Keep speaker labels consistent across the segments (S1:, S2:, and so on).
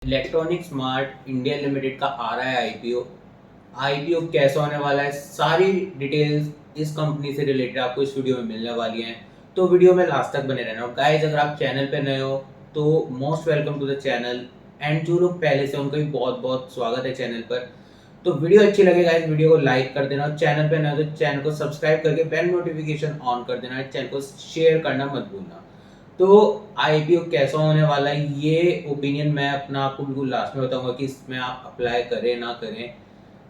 S1: Electronic smart India limited का आ रहा है आईपीओ। आईपीओ कैसे होने वाला है, सारी डिटेल्स इस कंपनी से रिलेटेड आपको इस वीडियो में मिलने वाली हैं। तो वीडियो में लास्ट तक बने रहना। और गाइस, अगर आप चैनल पे नए हो तो most welcome to the channel. And जो लोग पहले से, उनका भी बहुत बहुत स्वागत है चैनल पर। तो वीडियो अच्छी लगे गाइस, वीडियो को लाइक कर देना। और चैनल पे नए हो तो चैनल को सब्सक्राइब करके बेल नोटिफिकेशन ऑन कर देना। चैनल को शेयर करना मत भूलना। तो आईपीओ कैसा होने वाला है, ये ओपिनियन मैं अपना आपको बिल्कुल लास्ट में बताऊंगा कि इसमें आप अप्लाई करें ना करें।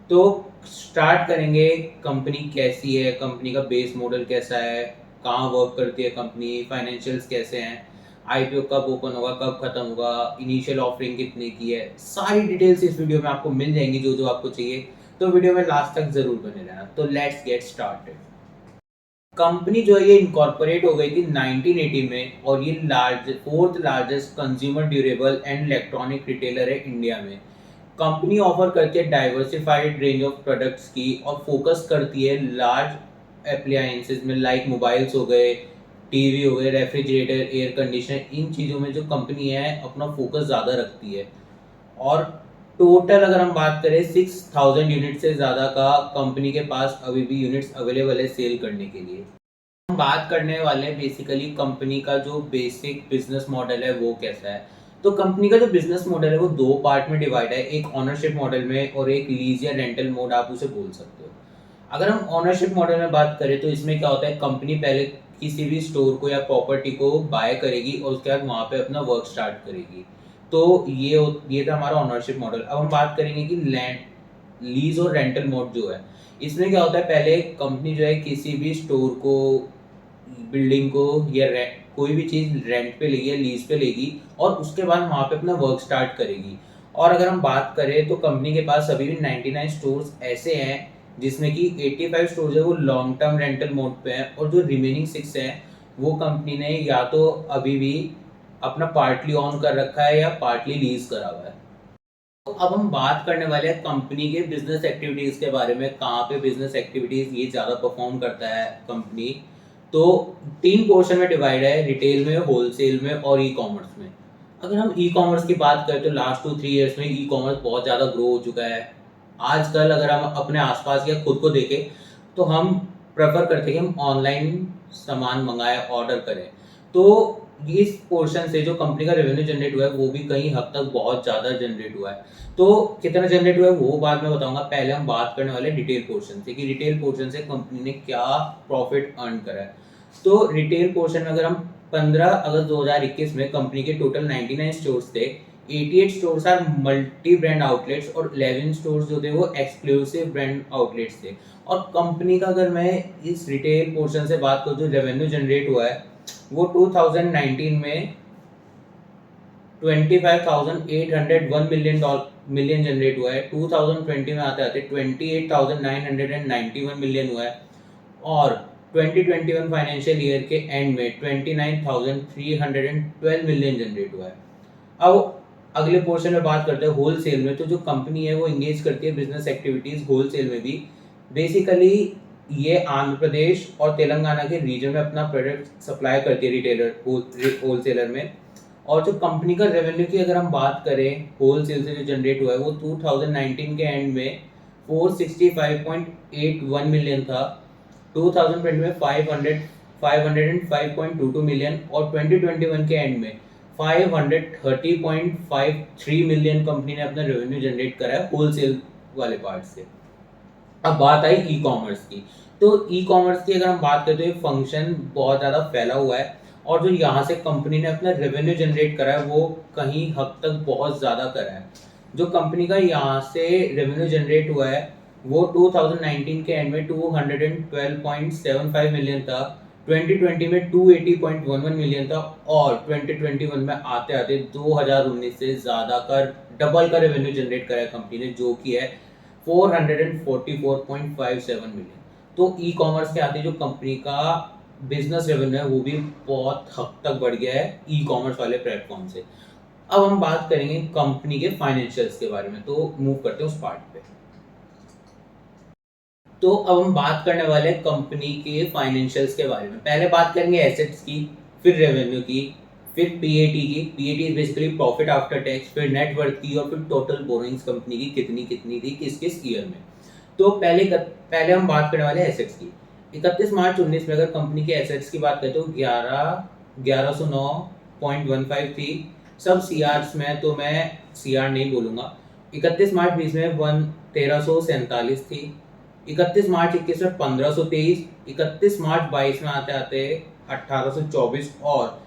S1: तो स्टार्ट करेंगे, कंपनी कैसी है, कंपनी का बेस मॉडल कैसा है, कहाँ वर्क करती है कंपनी, फाइनेंशियल्स कैसे हैं, आईपीओ कब ओपन होगा, कब खत्म होगा, इनिशियल ऑफरिंग कितने की है, सारी डिटेल्स इस वीडियो में आपको मिल जाएंगी जो जो आपको चाहिए। तो वीडियो में लास्ट तक जरूर बने रहना। तो लेट्स गेट स्टार्टेड। कंपनी जो है ये इनकॉर्पोरेट हो गई थी 1980 में, और ये fourth largest consumer durable and electronic retailer है इंडिया में। कंपनी ऑफर करती है डाइवर्सिफाइड रेंज ऑफ प्रोडक्ट्स की, और फोकस करती है लार्ज एप्लायंसेस में, लाइक मोबाइल्स हो गए, टीवी हो गए, रेफ्रिजरेटर, एयर कंडीशनर। इन चीज़ों में जो कंपनी है अपना फोकस ज़्यादा रखती है। और टोटल अगर हम बात करें 6000 यूनिट से ज़्यादा का कंपनी के पास अभी भी यूनिट्स अवेलेबल है सेल करने के लिए। हम बात करने वाले हैं बेसिकली कंपनी का जो बेसिक बिजनेस मॉडल है वो कैसा है। तो कंपनी का जो बिजनेस मॉडल है वो दो पार्ट में डिवाइड है, एक ऑनरशिप मॉडल में और एक लीज या रेंटल मोड आप उसे बोल सकते हो। अगर हम ऑनरशिप मॉडल में बात करें तो इसमें क्या होता है, कंपनी पहले किसी भी स्टोर को या प्रॉपर्टी को बाय करेगी और उसके बाद वहाँ पे अपना वर्क स्टार्ट करेगी। तो ये था हमारा ऑनरशिप मॉडल। अब हम बात करेंगे कि लैंड लीज और रेंटल मोड जो है, इसमें क्या होता है, पहले कंपनी जो है किसी भी स्टोर को, बिल्डिंग को या कोई भी चीज़ रेंट पे लेगी या लीज पे लेगी, और उसके बाद वहाँ पे अपना वर्क स्टार्ट करेगी। और अगर हम बात करें तो कंपनी के पास अभी भी 99 स्टोर्स ऐसे हैं जिसमें कि 85 स्टोर्स है वो लॉन्ग टर्म रेंटल मोड पे हैं, और जो रिमेनिंग 6 हैं वो कंपनी ने या तो अभी भी अपना पार्टली ऑन कर रखा है या पार्टली लीज करा हुआ है। तो अब हम बात करने वाले हैं कंपनी के बिजनेस एक्टिविटीज़ के बारे में, कहाँ पे बिजनेस एक्टिविटीज़ ये ज़्यादा परफॉर्म करता है कंपनी। तो तीन पोर्शन में डिवाइड है, रिटेल में, होलसेल में और ई कॉमर्स में। अगर हम ई कॉमर्स की बात करें तो लास्ट 2-3 ईयर्स में ई कॉमर्स बहुत ज़्यादा ग्रो हो चुका है। आजकल अगर हम अपने आसपास या खुद को देखें तो हम प्रेफर करते हैं कि हम ऑनलाइन सामान मंगाएं, ऑर्डर करें। तो इस पोर्शन से जो कंपनी का रेवेन्यू जनरेट हुआ है वो भी कहीं हद तक बहुत ज़्यादा जनरेट हुआ है। तो कितना जनरेट हुआ है वो बाद में बताऊंगा। पहले हम बात करने वाले डिटेल पोर्शन से कि रिटेल पोर्शन से कंपनी ने क्या प्रॉफिट अर्न करा है। तो रिटेल पोर्शन में अगर हम 15 अगस्त 2021 में कंपनी के टोटल 99 स्टोर्स थे। 88 stores are multi brand outlets और 11 स्टोर्स जो थे वो एक्सक्लूसिव ब्रांड आउटलेट्स थे। और कंपनी का अगर मैं इस रिटेल पोर्शन से बात करूँ जो रेवेन्यू जनरेट हुआ है वो 2019 में 25,801 मिलियन जनरेट हुआ है। 2020 में आते आते 28,991 मिलियन हुआ है। और 2021 फाइनेंशियल ईयर के एंड में 29,312 मिलियन जनरेट हुआ है। अब अगले पोर्शन में बात करते हैं होलसेल में। तो जो कंपनी है वो इंगेज करती है बिजनेस एक्टिविटीज होलसेल में भी। बेसिकली ये आंध्र प्रदेश और तेलंगाना के रीजन में अपना प्रोडक्ट सप्लाई करती है रिटेलर होलसेलर में। और जो कंपनी का रेवेन्यू की अगर हम बात करें होलसेल से जो जनरेट हुआ है वो 2019 के एंड में 465.81 मिलियन था। 2020 में 505.22 मिलियन, और 2021 के एंड में 530.53 मिलियन कंपनी ने अपना रेवेन्यू जनरेट करा है होलसेल वाले पार्ट से। अब बात आई ई कॉमर्स की। तो ई कॉमर्स की अगर हम बात करें तो ये फंक्शन बहुत ज़्यादा फैला हुआ है, और जो यहाँ से कंपनी ने अपना रेवेन्यू जनरेट करा है वो कहीं हद तक बहुत ज़्यादा करा है। जो कंपनी का यहाँ से रेवेन्यू जनरेट हुआ है वो 2019 के एंड में 212.75 मिलियन था। 2020 में 280.11 मिलियन था। और 2021 में आते आते 2019 से ज़्यादा का डबल का रेवेन्यू जनरेट करा है कंपनी ने, जो कि है 444.57 मिलियन। तो ई कॉमर्स के आते जो कंपनी का बिजनेस रेवेन्यू है वो भी बहुत हद तक बढ़ गया है ई कॉमर्स वाले प्लेटफॉर्म से। अब हम बात करेंगे कंपनी के फाइनेंशियल्स के बारे में, तो मूव करते हैं उस पार्ट पे। तो अब हम बात करने वाले हैं कंपनी के फाइनेंशियल्स के बारे में। पहले बात करेंगे एसेट्स की, फिर रेवेन्यू की, फिर पीएटी की, PAT is basically profit after tax, फिर नेटवर्थ की, और फिर टोटल बोरोइंग्स कंपनी की कितनी कितनी थी किस किस ईयर में। तो पहले हम बात करने वाले हैं एसेट्स की। 31 मार्च 2019 में अगर कंपनी के एसेट्स की बात करें तो 1109.15 थी। सब सीआर में, तो मैं सीआर नहीं बोलूंगा। 31 मार्च 20 में 1347 थी। 31 मार्च 21 में 1523। 31 मार्च 22 में आते आते 1824, और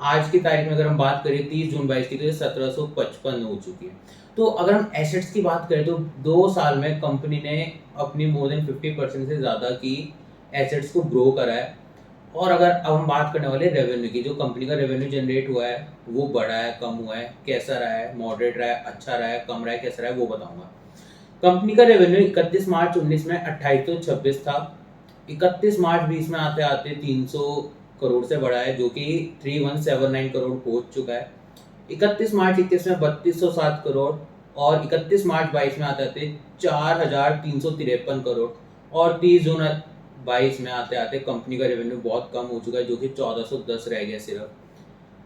S1: आज की तारीख में अगर हम बात करें 30 जून 22 की, तो ये 1755 हो चुकी है। तो अगर हम एसेट्स की बात करें तो 2 साल में कंपनी ने अपनी मोर देन 50% से ज़्यादा की एसेट्स को ग्रो करा है। और अगर अब हम बात करने वाले रेवेन्यू की, जो कंपनी का रेवेन्यू जनरेट हुआ है वो बढ़ा है, कम हुआ है, कैसा रहा है, मॉडरेट रहा है, अच्छा रहा है, कम रहा है, कैसा रहा है, वो बताऊंगा। कंपनी का रेवेन्यू 31 मार्च 2019 में 2826 था। 31 मार्च 20 में आते आते 300 करोड़ से बढ़ा है, जो कि 3179 करोड़ पहुंच चुका है। 31 मार्च 21 में 3207 करोड़, और 31 मार्च 22 में आते आते 4353 करोड़, और 30 जून 22 में आते आते कंपनी का रेवेन्यू बहुत कम हो चुका है, जो कि 1410 रह गया सिर्फ।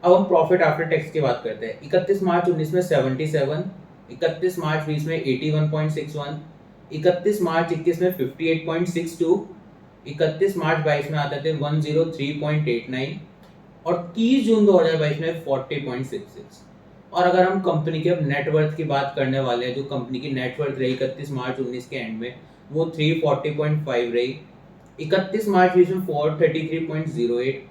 S1: अब हम प्रॉफिट आफ्टर टैक्स की बात करते हैं। 31 मार्च 19 में 77, 31 मार्च 20 में 81.61, 31 मार्च 21 में 58.62, 31 मार्च 22 में आते थे 103.89, और 30 जून 2022 में 40.66। और अगर हम कंपनी के अब नेटवर्थ की बात करने वाले हैं, जो कंपनी की नेटवर्थ रही 31 मार्च 19 के एंड में, वो 340.5 रही। 31 मार्च 20 में 433.08,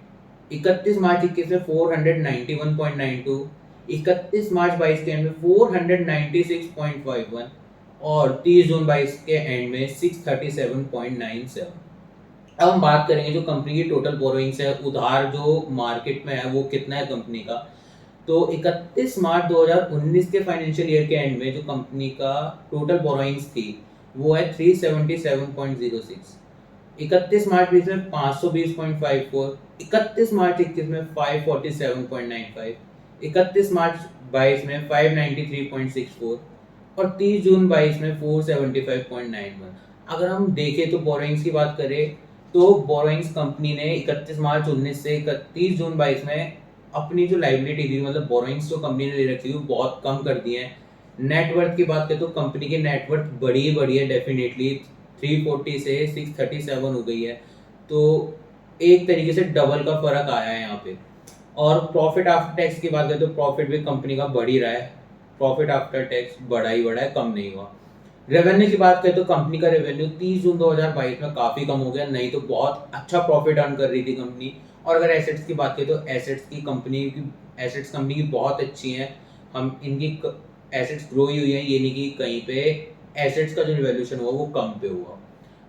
S1: 31 मार्च 21 में 491.92, 31 मार्च 22 के एंड में 496.51, और 30 जून 22 के एंड में 637.97। अब हम बात करेंगे जो कंपनी की टोटल बोरोइंग्स है, उधार जो मार्केट में है वो कितना है कंपनी का। तो 31 मार्च 2019 के फाइनेंशियल ईयर के एंड में जो कंपनी का टोटल बोरोइंग्स थी वो है 377.06। 31 मार्च 20 में 520.54, 31 मार्च 21 में 547.95, 31 मार्च 22 में 593.64, और 30 जून 22 में 475.91। अगर हम देखें तो बोरोइंग्स की बात करें तो बोरोइंग्स कंपनी ने 31 मार्च 19 से 31 जून 22 में अपनी जो लाइबिलिटी थी, मतलब बोरोइंग्स जो कंपनी ने ले रखी थी वो बहुत कम कर दी है। नेटवर्थ की बात करें तो कंपनी की नेटवर्थ बड़ी है डेफिनेटली, 340 से 637 हो गई है। तो एक तरीके से डबल का फर्क आया है यहाँ पे। और प्रॉफिट आफ्टर टैक्स की बात करें तो प्रॉफिट भी कंपनी का बढ़ ही रहा है, प्रॉफिट आफ्टर टैक्स बढ़ा ही बढ़ा है, कम नहीं हुआ। रेवेन्यू की बात करें तो कंपनी का रेवेन्यू 30 जून 2022 में काफ़ी कम हो गया, नहीं तो बहुत अच्छा प्रॉफिट अर्न कर रही थी कंपनी। और अगर एसेट्स की बात करें तो एसेट्स कंपनी की बहुत अच्छी हैं। हम इनकी एसेट्स ग्रो ही हुई हैं, ये नहीं कि कहीं पे एसेट्स का जो रिवैल्यूएशन हुआ वो कम पे हुआ।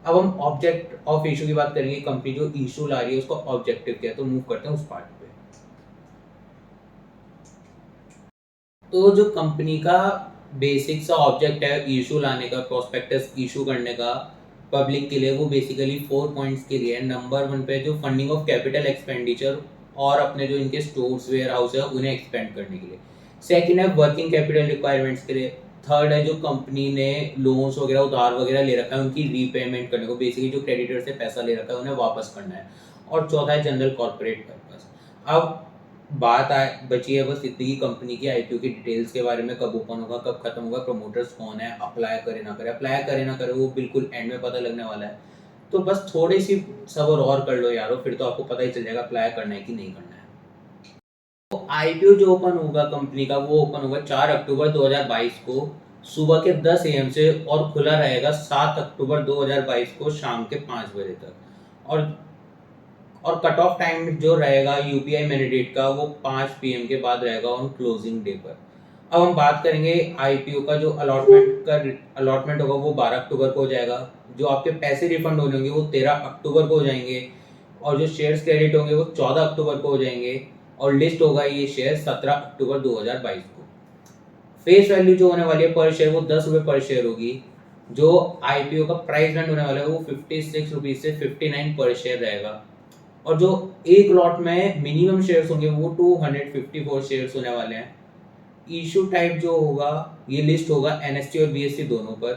S1: अब हम ऑब्जेक्ट ऑफ इशू की बात करेंगे, कंपनी जो इशू ला रही है उसका ऑब्जेक्टिव क्या है, तो मूव करते हैं उस पार्ट पे। तो जो कंपनी का बेसिक सा ऑब्जेक्ट है इशू लाने का, प्रोस्पेक्टस इशू करने का पब्लिक के लिए, वो बेसिकली 4 पॉइंट्स के लिए है। नंबर 1 पे जो फंडिंग ऑफ कैपिटल एक्सपेंडिचर और अपने जो इनके स्टोर्स वेयर हाउस है उन्हें एक्सपेंड करने के लिए। सेकंड है वर्किंग कैपिटल रिक्वायरमेंट्स के लिए। थर्ड है जो कंपनी ने लोन्स वगैरह उधार वगैरह ले रखा है उनकी रीपेमेंट करने को, बेसिकली जो क्रेडिटर से पैसा ले रखा है उन्हें वापस करना है। और चौथा है जनरल कॉर्पोरेट पर्पस। अब बात आए बची है बस इतनी, कंपनी की आईपीओ की डिटेल्स के बारे में, कब ओपन होगा, कब खत्म होगा, प्रमोटर्स कौन है, अप्लाई करे ना करे वो बिल्कुल एंड में पता लगने वाला है। तो बस थोड़ी सी सब्र और कर लो यारो, फिर तो आपको पता ही चल जाएगा अप्लाई करना है कि नहीं करना है। तो आईपीओ जो ओपन होगा कंपनी का वो ओपन होगा 4 अक्टूबर 2022 को सुबह के 10 AM से, और खुला रहेगा 7 अक्टूबर 2022 को शाम के 5 बजे तक। और कट ऑफ टाइम जो रहेगा यूपीआई मैंडेट का वो 5 PM के बाद रहेगा ऑन क्लोजिंग डे पर। अब हम बात करेंगे आईपीओ का जो अलॉटमेंट होगा वो 12 अक्टूबर को हो जाएगा। जो आपके पैसे रिफंड होंगे वो 13 अक्टूबर को हो जाएंगे, और जो शेयर्स क्रेडिट होंगे वो 14 अक्टूबर को हो जाएंगे, और लिस्ट होगा ये शेयर 17 अक्टूबर 2022 को। फेस वैल्यू जो होने वाली है पर शेयर वो 10 रुपये पर शेयर होगी। जो आईपीओ का प्राइस बैंड होने वाला है वो 56 रुपीज से 59 पर शेयर रहेगा। और जो एक लॉट में मिनिमम शेयर्स होंगे वो 254 शेयर्स होने वाले हैं। इशू टाइप जो होगा ये लिस्ट होगा एनएससी और बीएससी दोनों पर।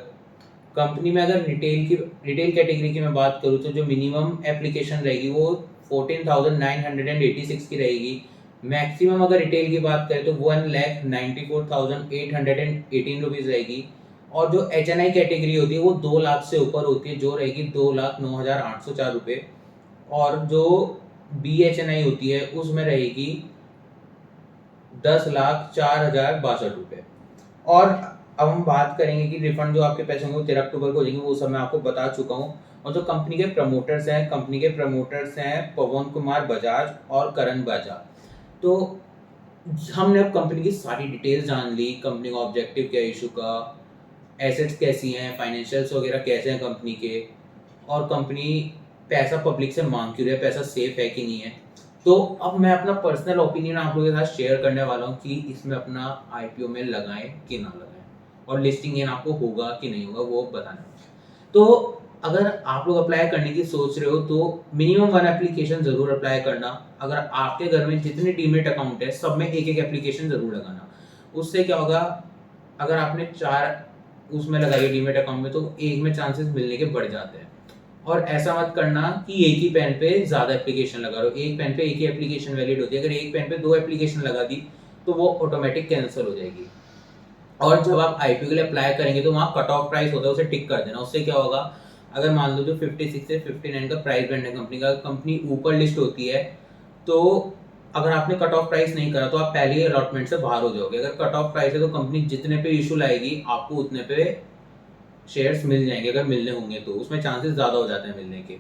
S1: कंपनी में अगर रिटेल कैटेगरी की मैं बात करूँ तो जो मिनिमम एप्लीकेशन रहेगी वो 14,986 की रहेगी, मैक्सिमम अगर रिटेल की बात करें तो 1,94,818 रुपीज़ रहेगी। और जो HNI कैटेगरी होती है वो 2 लाख से ऊपर होती है, जो रहेगी 2,09,804 रुपये। और जो BHNI होती है उसमें रहेगी 10,04,062 रुपये। और अब हम बात करेंगे कि रिफंड जो आपके पैसे होंगे वो 13 अक्टूबर को हो जाएंगे, वो सब मैं आपको बता चुका हूँ। और जो कंपनी के प्रमोटर्स हैं पवन कुमार बजाज और करण बजाज। तो हमने अब कंपनी की सारी डिटेल्स जान ली, कंपनी का ऑब्जेक्टिव क्या है इशू का, एसेट्स कैसी हैं, फाइनेंशियल्स वगैरह कैसे हैं कंपनी के, और कंपनी पैसा पब्लिक से मांग क्यों रही है, पैसा सेफ है कि नहीं है। तो अब मैं अपना पर्सनल ओपिनियन आप लोगों के साथ शेयर करने वाला हूँ कि इसमें अपना IPO में लगाएं कि ना लगाएं, और लिस्टिंग गेन आपको होगा कि नहीं होगा वो बताना। तो अगर आप लोग अप्लाई करने की सोच रहे हो तो मिनिमम 1 एप्लीकेशन ज़रूर अप्लाई करना। अगर आपके घर में जितने डीमेट अकाउंट है सब में एक एक एप्लीकेशन ज़रूर लगाना। उससे क्या होगा, अगर आपने 4 उसमें लगाई है डीमेट अकाउंट में, तो एक में चांसेस मिलने के बढ़ जाते हैं। और ऐसा मत करना कि एक ही पेन पे ज़्यादा एप्लीकेशन लगा रहे हो। एक पेन पे एक ही एप्लीकेशन वैलिड होती है, अगर एक पेन पे 2 एप्लीकेशन लगा दी तो वो ऑटोमेटिक कैंसिल हो जाएगी। और जब आप IPO के लिए अप्लाई करेंगे तो वहाँ कट ऑफ प्राइस होता है, उसे टिक कर देना। उससे क्या होगा, अगर मान लो जो 56 से 59 का प्राइस बैंड है कंपनी का, कंपनी ऊपर लिस्ट होती है, तो अगर आपने कट ऑफ प्राइस नहीं करा तो आप पहले ही अलॉटमेंट से बाहर हो जाओगे। अगर कट ऑफ प्राइस है तो कंपनी जितने पे इशू लाएगी आपको उतने पे शेयर्स मिल जाएंगे, अगर मिलने होंगे तो उसमें चांसेस ज़्यादा हो जाते हैं मिलने के।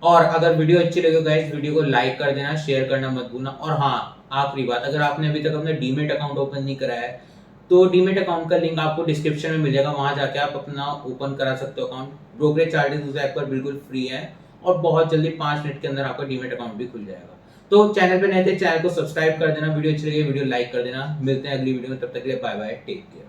S1: और अगर वीडियो अच्छी लगे गाइस, वीडियो को लाइक कर देना, शेयर करना मत भूलना। और हाँ, आखिरी बात, अगर आपने अभी तक अपना डीमेट अकाउंट ओपन नहीं कराया है तो डीमेट अकाउंट का लिंक आपको डिस्क्रिप्शन में मिल जाएगा, वहां जाके आप अपना ओपन करा सकते हो अकाउंट। ब्रोकरेज चार्जेस उस ऐप पर बिल्कुल फ्री है, और बहुत जल्दी 5 मिनट के अंदर आपका डीमेट अकाउंट भी खुल जाएगा। तो चैनल पे नए थे, चैनल को सब्सक्राइब कर देना, वीडियो अच्छी लगी वीडियो लाइक कर देना। मिलते हैं अगली वीडियो में, तब तक के लिए बाय बाय, टेक केयर।